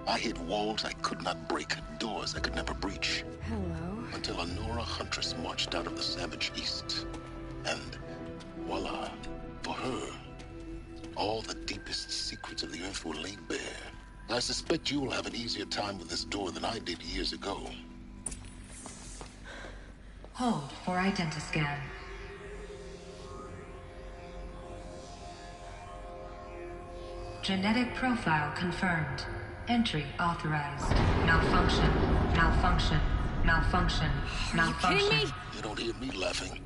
I hit walls I could not break, doors I could never breach. Hello. Until a Nora huntress marched out of the savage east. And voila, for her, all the deepest secrets of the earth were laid bare. I suspect you will have an easier time with this door than I did years ago. Hold for identiscan. Genetic profile confirmed. Entry authorized. Malfunction. Malfunction. Malfunction. Malfunction. Are you kidding me? You don't hear me laughing.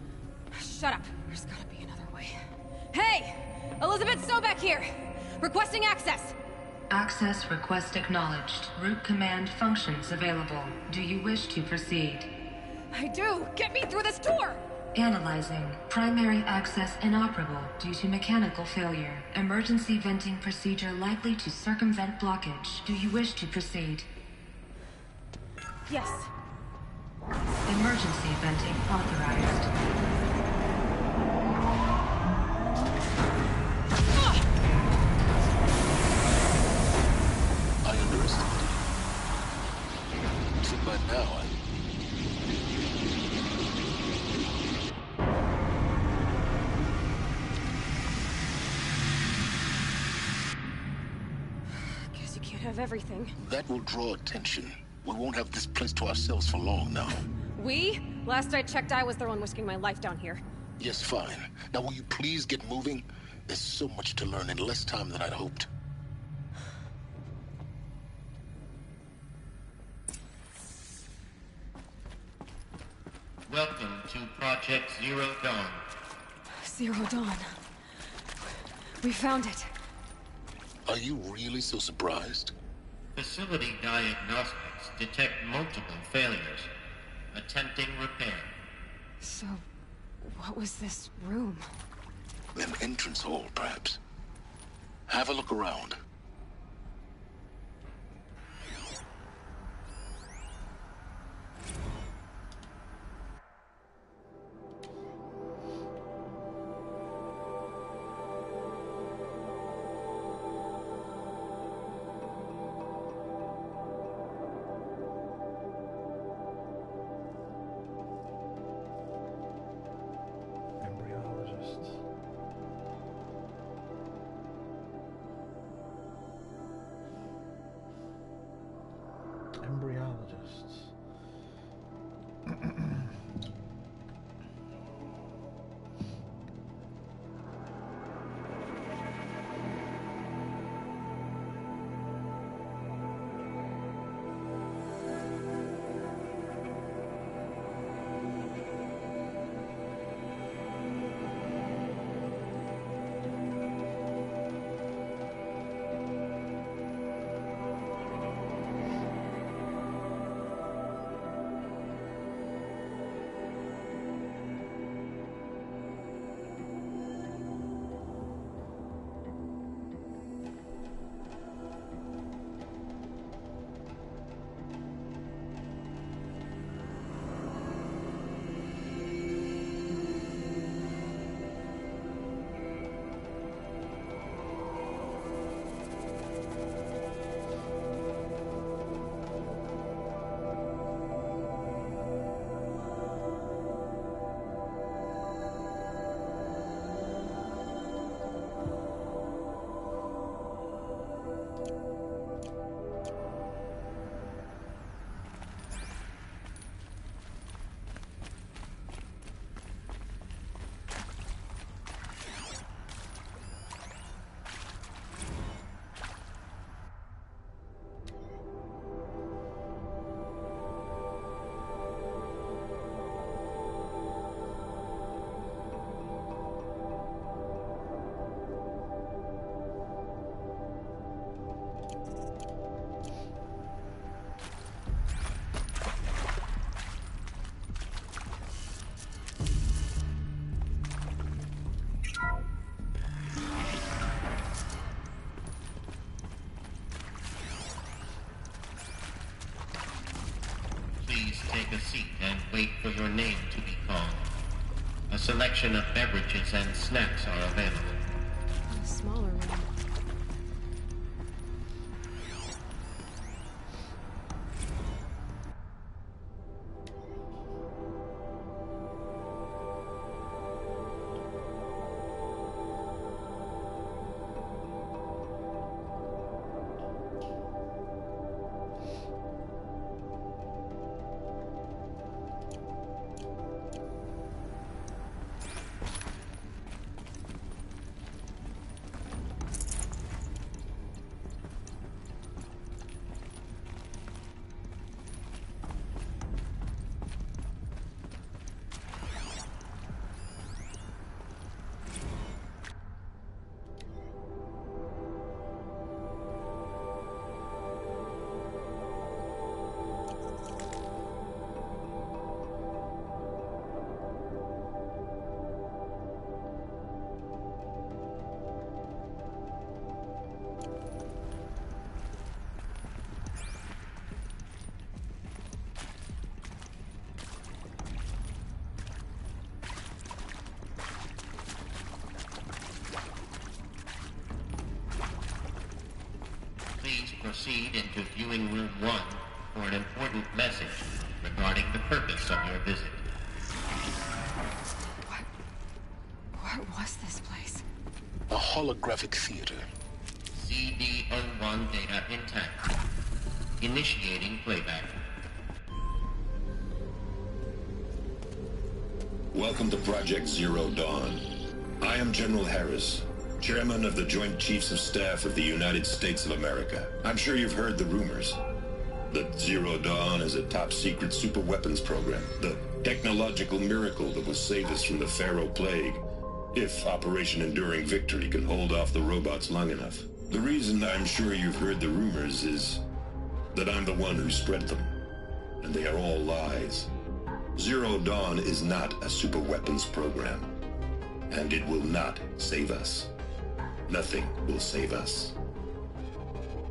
Shut up. There's gotta be another way. Hey! Elizabeth Sobek here! Requesting access! Access request acknowledged. Root command functions available. Do you wish to proceed? I do! Get me through this door! Analyzing. Primary access inoperable due to mechanical failure. Emergency venting procedure likely to circumvent blockage. Do you wish to proceed? Yes. Emergency venting authorized. I underestimated you. So by now, Guess you can't have everything. that will draw attention. We won't have this place to ourselves for long now. We? Last I checked, I was the one risking my life down here. Yes, fine. Now will you please get moving? There's so much to learn in less time than I'd hoped. Welcome to Project Zero Dawn. Zero Dawn. We found it. Are you really so surprised? Facility diagnostics detect multiple failures. Attempting repair. So, what was this room? An entrance hall, perhaps. Have a look around. Embryologists. Embryologists. Take a seat and wait for your name to be called. A selection of beverages and snacks are available. A smaller room. Please proceed into viewing room 1 for an important message regarding the purpose of your visit. What was this place? A holographic theater. CD01 data intact. Initiating playback. Welcome to Project Zero Dawn. I am General Harris, Chairman of the Joint Chiefs of Staff of the United States of America. I'm sure you've heard the rumors that Zero Dawn is a top-secret super-weapons program, the technological miracle that will save us from the Pharaoh Plague, if Operation Enduring Victory can hold off the robots long enough. The reason I'm sure you've heard the rumors is that I'm the one who spread them, and they are all lies. Zero Dawn is not a super-weapons program, and it will not save us. Nothing will save us.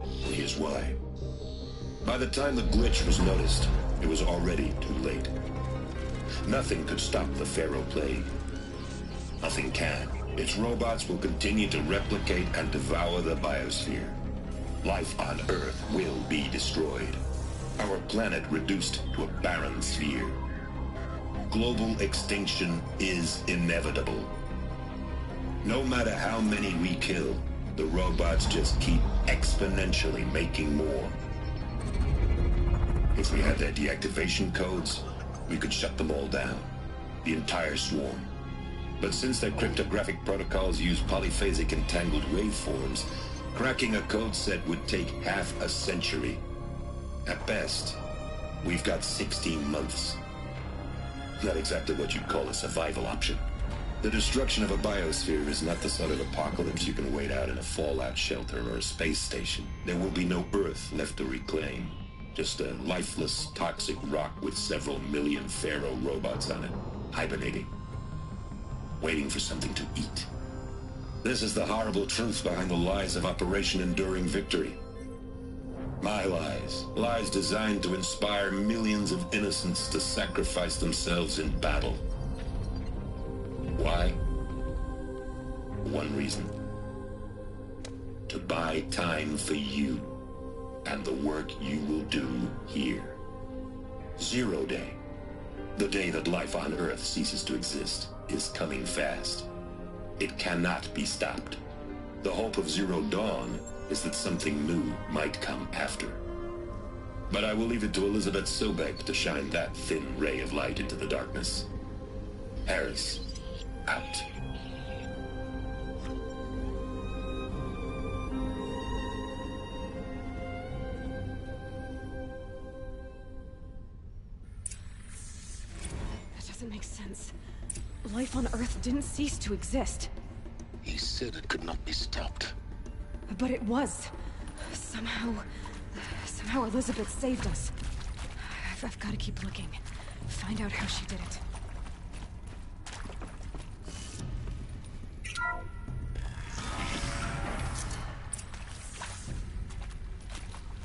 And here's why. By the time the glitch was noticed, it was already too late. Nothing could stop the Pharaoh Plague. Nothing can. Its robots will continue to replicate and devour the biosphere. Life on Earth will be destroyed. Our planet reduced to a barren sphere. Global extinction is inevitable. No matter how many we kill, the robots just keep exponentially making more. If we had their deactivation codes, we could shut them all down. The entire swarm. But since their cryptographic protocols use polyphasic entangled waveforms, cracking a code set would take half a century. At best, we've got 16 months. Not exactly what you'd call a survival option. The destruction of a biosphere is not the sort of apocalypse you can wait out in a fallout shelter or a space station. There will be no Earth left to reclaim. Just a lifeless, toxic rock with several million Pharaoh robots on it, hibernating. Waiting for something to eat. This is the horrible truth behind the lies of Operation Enduring Victory. My lies. Lies designed to inspire millions of innocents to sacrifice themselves in battle. Why? One reason. To buy time for you and the work you will do here. Zero Day. The day that life on Earth ceases to exist is coming fast. It cannot be stopped. The hope of Zero Dawn is that something new might come after. But I will leave it to Elizabeth Sobek to shine that thin ray of light into the darkness. Harris, out. That doesn't make sense. Life on Earth didn't cease to exist. He said it could not be stopped. But it was. Somehow Elizabeth saved us. I've got to keep looking. Find out how she did it.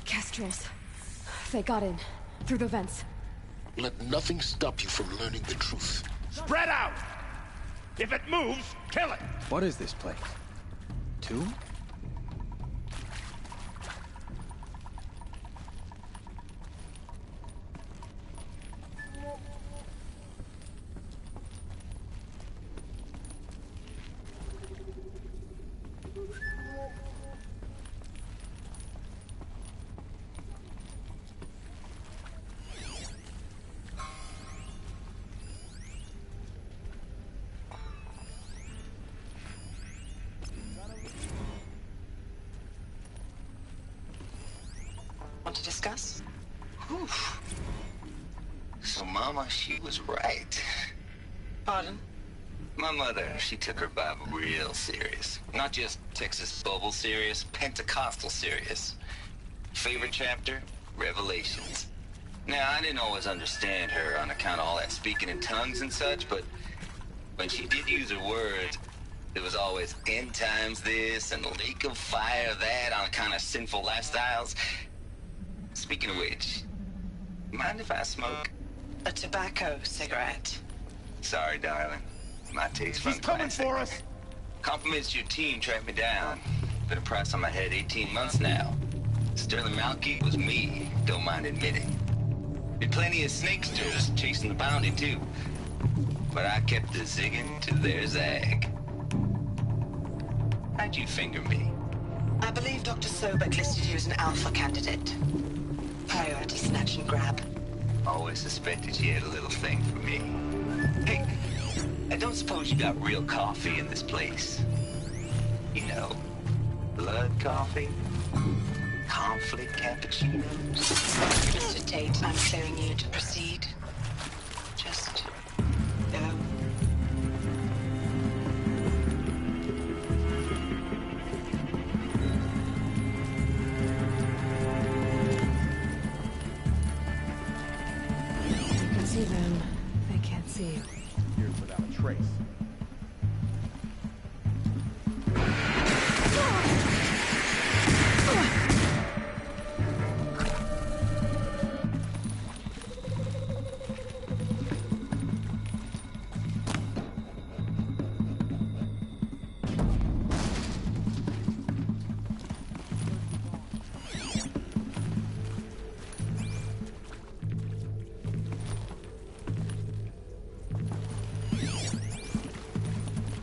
Kestrels. They got in. Through the vents. Let nothing stop you from learning the truth. Spread out! If it moves, kill it! What is this place? Two? Want to discuss? Whew. So Mama, she was right. Pardon? My mother, she took her Bible real serious. Not just Texas Bubble serious, Pentecostal serious. Favorite chapter? Revelations. Now, I didn't always understand her on account of all that speaking in tongues and such, but when she did use her words, it was always end times this and lake of fire that on kind of sinful lifestyles. Speaking of which, mind if I smoke? A tobacco cigarette. Sorry, darling. My taste He's coming for us! Compliments your team tracked me down. Been a price on my head 18 months now. Sterling Malky was me, don't mind admitting. Been plenty of snakesters chasing the bounty, too. But I kept the zigging to their zag. How'd you finger me? I believe Dr. Sobek listed you as an alpha candidate. Priority snatch and grab. Always suspected she had a little thing for me. Hey, I don't suppose you got real coffee in this place? You know, blood coffee? Conflict cappuccinos? Mr. Tate, I'm clearing you to proceed. Just go. You can see them. They can't see you. Here without a trace.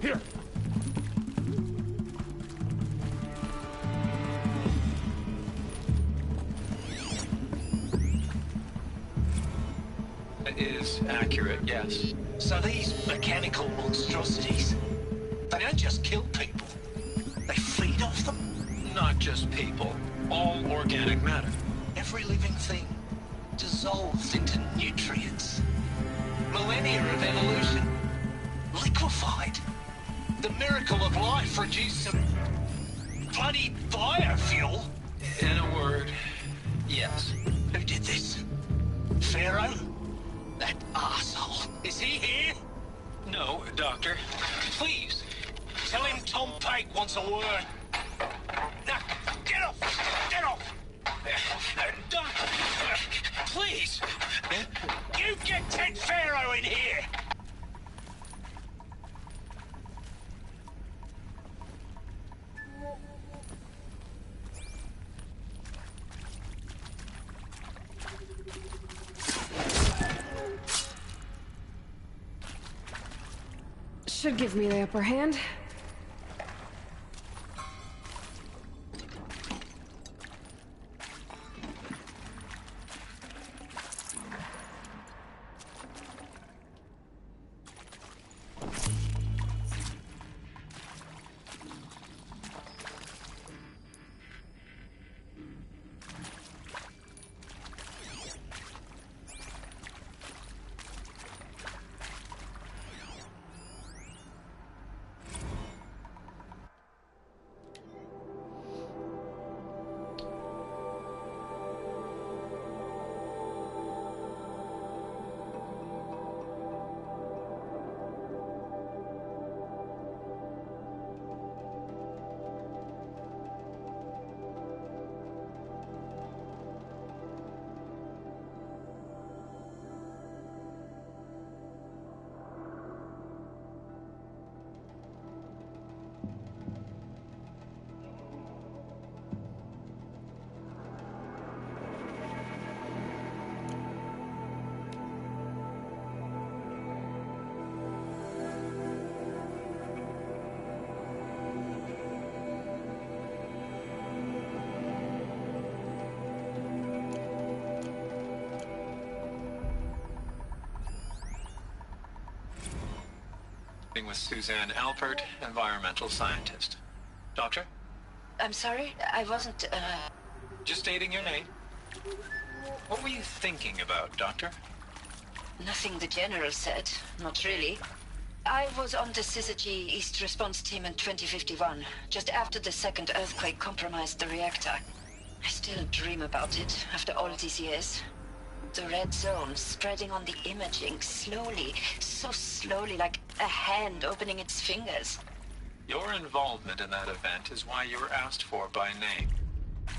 Here! It is accurate, yes. So these mechanical monstrosities, they don't just kill people. They feed off them. Not just people. All organic matter. Every living thing dissolved into nutrients. Millennia of evolution. Liquefied. The miracle of life reduced to bloody biofuel. In a word, yes. Who did this? Pharaoh? That arsehole. Is he here? No, Doctor. Please, tell him Tom Pike wants a word. Now, get off! Get off! Doctor, please! You get Ted Pharaoh in here! Should give me the upper hand. With Suzanne Alpert, environmental scientist. Doctor? I'm sorry, I wasn't, Just stating your name. What were you thinking about, Doctor? Nothing the General said. Not really. I was on the Syzygy East Response Team in 2051, just after the second earthquake compromised the reactor. I still dream about it, after all these years. The red zone spreading on the imaging, slowly, so slowly, like a hand opening its fingers. Your involvement in that event is why you were asked for by name.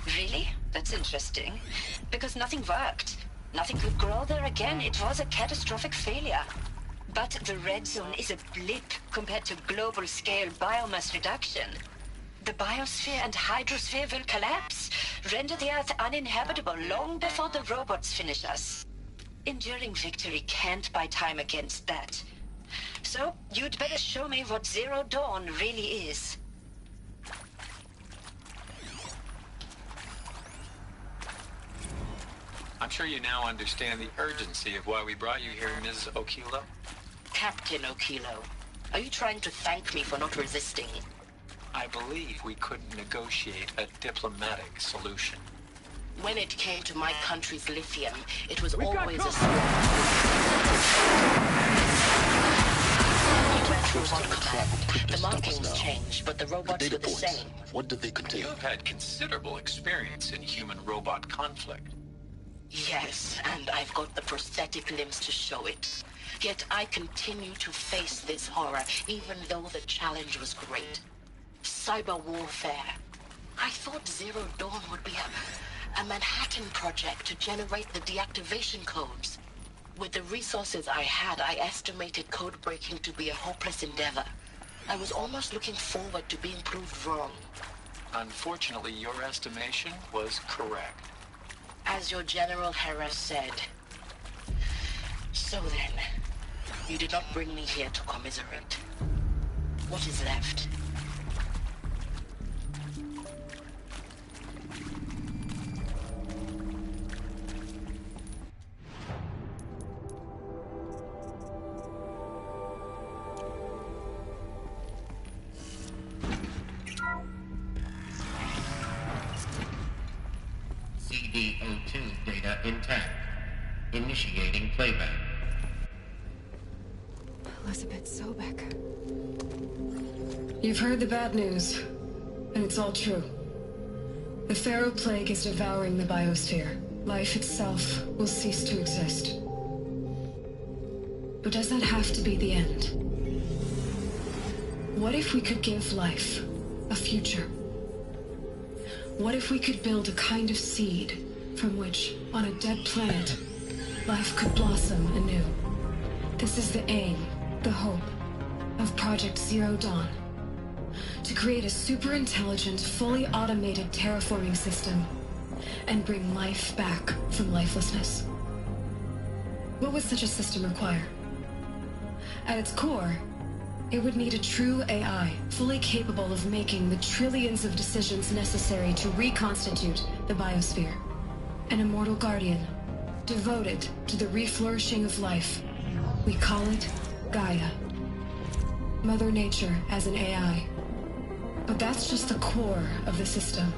Really? That's interesting. Because nothing worked. Nothing could grow there again. It was a catastrophic failure. But the red zone is a blip compared to global-scale biomass reduction. The biosphere and hydrosphere will collapse. render the Earth uninhabitable long before the robots finish us. Enduring victory can't buy time against that. So, you'd better show me what Zero Dawn really is. I'm sure you now understand the urgency of why we brought you here, Ms. Okilo. Captain Okilo, are you trying to thank me for not resisting? I believe we couldn't negotiate a diplomatic solution. When it came to my country's lithium, it was always a The markings changed, but the robots were the same. What did they contain? You've had considerable experience in human-robot conflict. Yes, and I've got the prosthetic limbs to show it. Yet I continue to face this horror, even though the challenge was great. Cyber warfare. I thought Zero Dawn would be a Manhattan project to generate the deactivation codes. With the resources I had, I estimated code breaking to be a hopeless endeavor. I was almost looking forward to being proved wrong. Unfortunately, your estimation was correct. As your General Harris said. So then, you did not bring me here to commiserate. What is left? CD02 data intact. Initiating playback. Elizabeth Sobek. You've heard the bad news, and it's all true. The Pharaoh Plague is devouring the biosphere. Life itself will cease to exist. But does that have to be the end? What if we could give life a future? What if we could build a kind of seed from which, on a dead planet, life could blossom anew? This is the aim, the hope, of Project Zero Dawn. To create a super-intelligent, fully automated terraforming system and bring life back from lifelessness. What would such a system require? At its core, it would need a true AI, fully capable of making the trillions of decisions necessary to reconstitute the biosphere. An immortal guardian, devoted to the reflourishing of life. We call it Gaia. Mother Nature as an AI. But that's just the core of the system.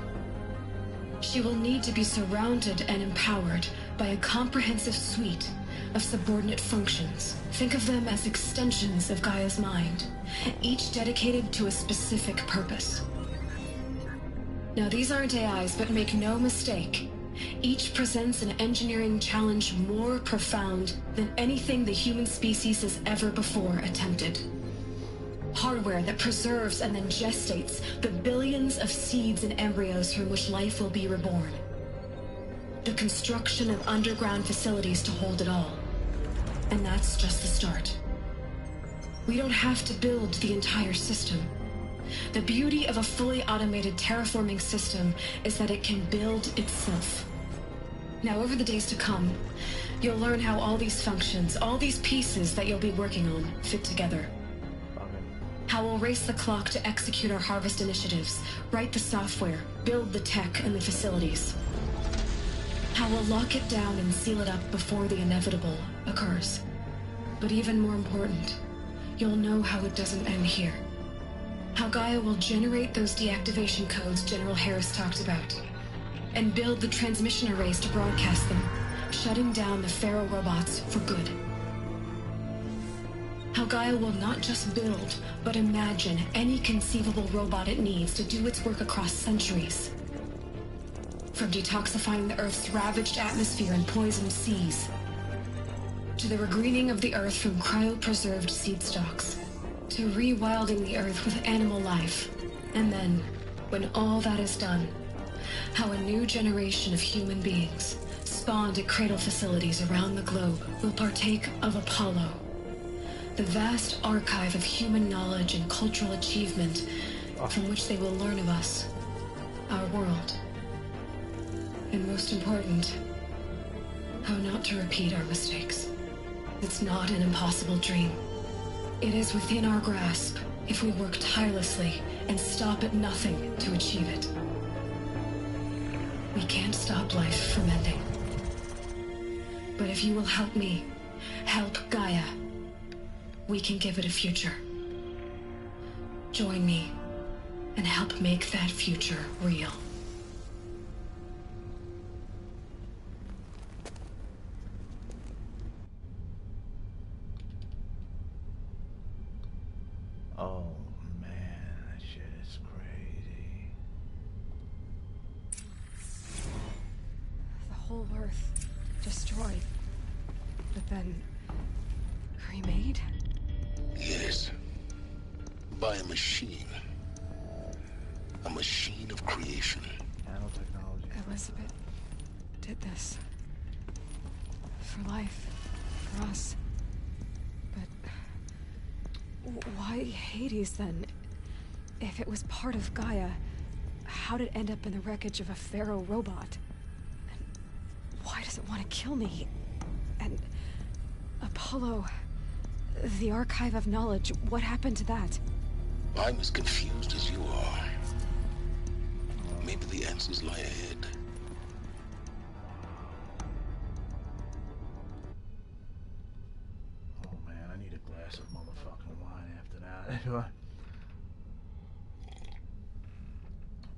She will need to be surrounded and empowered by a comprehensive suite of subordinate functions. Think of them as extensions of Gaia's mind, each dedicated to a specific purpose. Now, these aren't AIs, but make no mistake, each presents an engineering challenge more profound than anything the human species has ever before attempted. Hardware that preserves and then gestates the billions of seeds and embryos from which life will be reborn. The construction of underground facilities to hold it all. And that's just the start. We don't have to build the entire system. The beauty of a fully automated terraforming system is that it can build itself. Now, over the days to come, you'll learn how all these functions, all these pieces that you'll be working on, fit together. How we'll race the clock to execute our harvest initiatives, write the software, build the tech and the facilities. How we'll lock it down and seal it up before the inevitable occurs. But even more important, you'll know how it doesn't end here. How Gaia will generate those deactivation codes General Harris talked about, and build the transmission arrays to broadcast them, shutting down the Pharaoh robots for good. How Gaia will not just build, but imagine any conceivable robot it needs to do its work across centuries. From detoxifying the Earth's ravaged atmosphere and poisoned seas, to the regreening of the Earth from cryopreserved seed stalks, to rewilding the Earth with animal life. And then, when all that is done, how a new generation of human beings, spawned at cradle facilities around the globe, will partake of Apollo, the vast archive of human knowledge and cultural achievement from which they will learn of us, our world. And most important, how not to repeat our mistakes. It's not an impossible dream. It is within our grasp if we work tirelessly and stop at nothing to achieve it. We can't stop life from ending. But if you will help me, help Gaia, we can give it a future. Join me and help make that future real. Oh man, that shit is crazy. The whole Earth destroyed, but then remade? Yes. By a machine. A machine of creation. Nanotechnology. Elizabeth did this. For life. For us. But why Hades then? If it was part of Gaia, how did it end up in the wreckage of a Pharaoh robot? And why does it want to kill me? And Apollo, the Archive of Knowledge, what happened to that? I'm as confused as you are. Maybe the answers lie ahead. Oh man, I need a glass of motherfucking wine after that.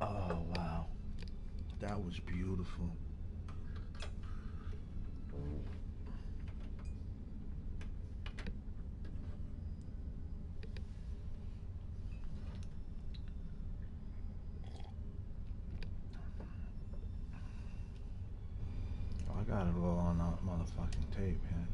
Oh wow. That was beautiful. I got it all on motherfucking tape, man.